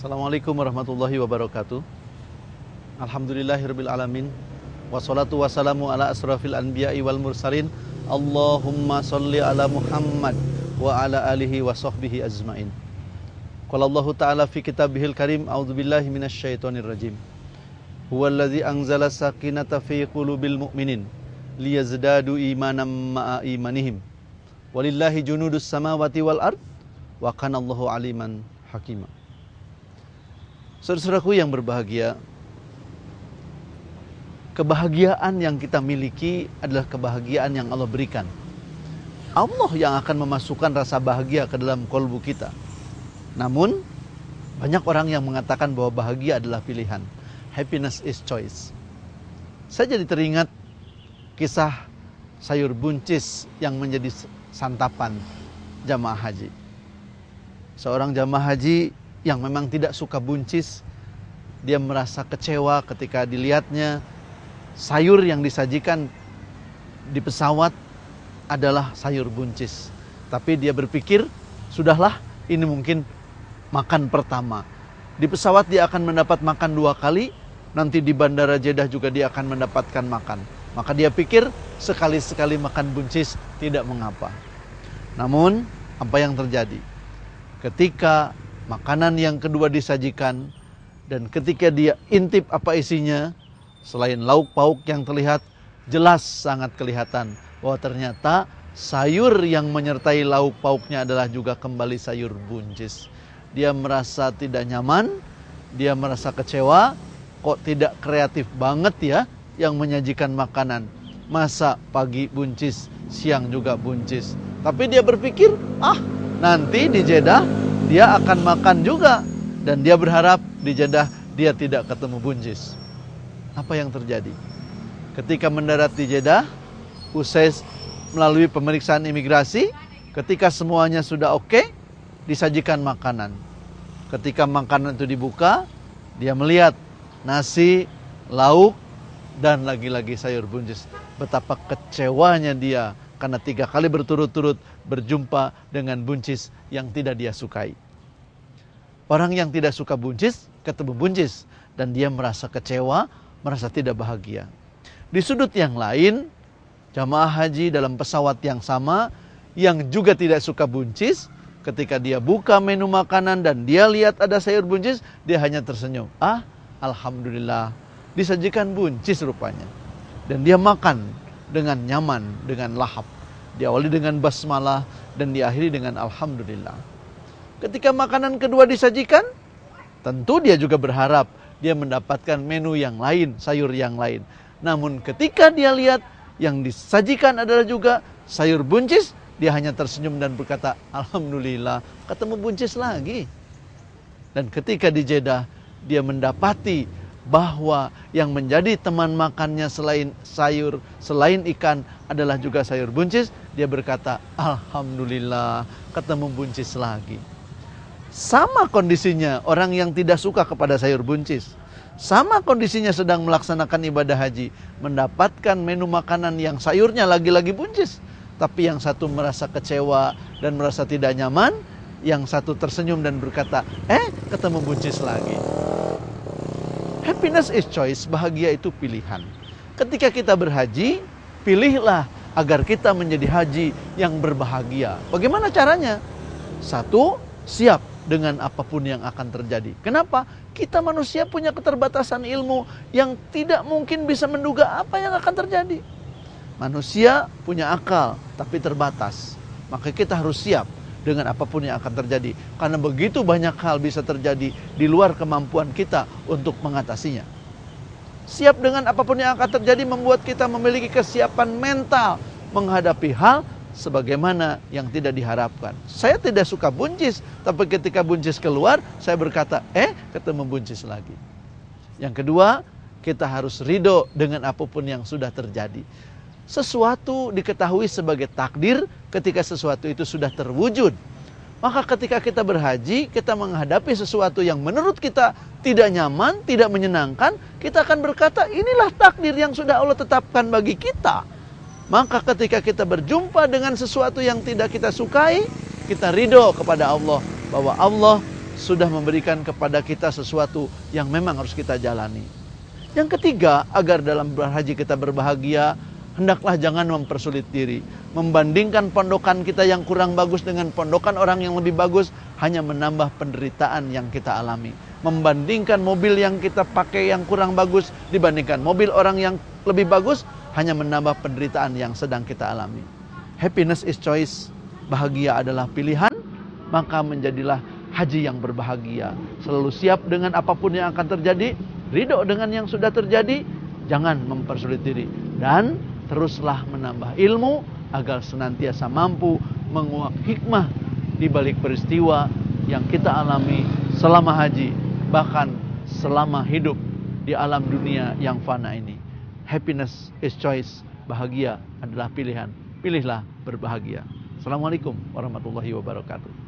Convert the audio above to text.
Assalamualaikum warahmatullahi wabarakatuh. Alhamdulillahirabbil alamin. Wassalatu wassalamu ala asrafil anbiya'i wal mursalin. Allahumma sholli ala Muhammad wa ala alihi wa sahbihi ajmain. Qala Allah Ta'ala fi kitabihil karim, a'udzubillahi minasyaitonir rajim. Huwallazi anzala sakinata fi qulubil mu'minin liyazdadu imanan ma'a imanihim. Walillahi junudus samawati wal ard wa kana Allahu aliman hakima. Saudara-saudaraku yang berbahagia, kebahagiaan yang kita miliki adalah kebahagiaan yang Allah berikan. Allah yang akan memasukkan rasa bahagia ke dalam kolbu kita. Namun, banyak orang yang mengatakan bahwa bahagia adalah pilihan. Happiness is choice. Saya jadi teringat kisah sayur buncis yang menjadi santapan jamaah haji. Seorang jamaah haji yang memang tidak suka buncis, dia merasa kecewa ketika dilihatnya sayur yang disajikan di pesawat adalah sayur buncis. Tapi dia berpikir, sudahlah, ini mungkin makan pertama. Di pesawat dia akan mendapat makan 2 kali, nanti di bandara Jeddah juga dia akan mendapatkan makan. Maka dia pikir sekali-sekali makan buncis tidak mengapa. Namun, apa yang terjadi? Ketika makanan yang kedua disajikan dan ketika dia intip apa isinya, selain lauk pauk yang terlihat, jelas sangat kelihatan bahwa ternyata sayur yang menyertai lauk pauknya adalah juga kembali sayur buncis. Dia merasa tidak nyaman, dia merasa kecewa, kok tidak kreatif banget ya yang menyajikan makanan. Masa pagi buncis, siang juga buncis. Tapi dia berpikir, nanti di Jeddah dia akan makan juga. Dan dia berharap di Jeddah dia tidak ketemu buncis. Apa yang terjadi? Ketika mendarat di Jeddah, usai melalui pemeriksaan imigrasi, ketika semuanya sudah oke, disajikan makanan. Ketika makanan itu dibuka, dia melihat nasi, lauk, dan lagi-lagi sayur buncis. Betapa kecewanya dia karena 3 kali berturut-turut berjumpa dengan buncis yang tidak dia sukai. Orang yang tidak suka buncis, ketemu buncis. Dan dia merasa kecewa, merasa tidak bahagia. Di sudut yang lain, jamaah haji dalam pesawat yang sama, yang juga tidak suka buncis, ketika dia buka menu makanan dan dia lihat ada sayur buncis, dia hanya tersenyum. Alhamdulillah, disajikan buncis rupanya. Dan dia makan dengan nyaman, dengan lahap. Diawali dengan basmalah dan diakhiri dengan alhamdulillah. Ketika makanan kedua disajikan, tentu dia juga berharap dia mendapatkan menu yang lain, sayur yang lain. Namun ketika dia lihat yang disajikan adalah juga sayur buncis, dia hanya tersenyum dan berkata, alhamdulillah, ketemu buncis lagi. Dan ketika di Jeddah, dia mendapati bahwa yang menjadi teman makannya selain sayur, selain ikan adalah juga sayur buncis, dia berkata, alhamdulillah, ketemu buncis lagi. Sama kondisinya orang yang tidak suka kepada sayur buncis. Sama kondisinya sedang melaksanakan ibadah haji, mendapatkan menu makanan yang sayurnya lagi-lagi buncis. Tapi yang satu merasa kecewa dan merasa tidak nyaman, yang satu tersenyum dan berkata, ketemu buncis lagi. Happiness is choice, bahagia itu pilihan. Ketika kita berhaji, pilihlah agar kita menjadi haji yang berbahagia. Bagaimana caranya? 1, siap dengan apapun yang akan terjadi. Kenapa? Kita manusia punya keterbatasan ilmu yang tidak mungkin bisa menduga apa yang akan terjadi. Manusia punya akal, tapi terbatas. Maka kita harus siap dengan apapun yang akan terjadi. Karena begitu banyak hal bisa terjadi di luar kemampuan kita untuk mengatasinya. Siap dengan apapun yang akan terjadi membuat kita memiliki kesiapan mental menghadapi hal sebagaimana yang tidak diharapkan. Saya tidak suka buncis, tapi ketika buncis keluar, saya berkata, ketemu buncis lagi. Yang kedua, kita harus ridho dengan apapun yang sudah terjadi. Sesuatu diketahui sebagai takdir ketika sesuatu itu sudah terwujud. Maka ketika kita berhaji, kita menghadapi sesuatu yang menurut kita tidak nyaman, tidak menyenangkan, kita akan berkata, inilah takdir yang sudah Allah tetapkan bagi kita. Maka ketika kita berjumpa dengan sesuatu yang tidak kita sukai, kita ridho kepada Allah bahwa Allah sudah memberikan kepada kita sesuatu yang memang harus kita jalani. Yang ketiga, agar dalam berhaji kita berbahagia, hendaklah jangan mempersulit diri. Membandingkan pondokan kita yang kurang bagus dengan pondokan orang yang lebih bagus, hanya menambah penderitaan yang kita alami. Membandingkan mobil yang kita pakai yang kurang bagus dibandingkan mobil orang yang lebih bagus, hanya menambah penderitaan yang sedang kita alami. Happiness is choice. Bahagia adalah pilihan, maka menjadilah haji yang berbahagia. Selalu siap dengan apapun yang akan terjadi, ridho dengan yang sudah terjadi, jangan mempersulit diri. Dan teruslah menambah ilmu agar senantiasa mampu menguak hikmah di balik peristiwa yang kita alami selama haji, bahkan selama hidup di alam dunia yang fana ini. Happiness is choice. Bahagia adalah pilihan. Pilihlah berbahagia. Assalamualaikum warahmatullahi wabarakatuh.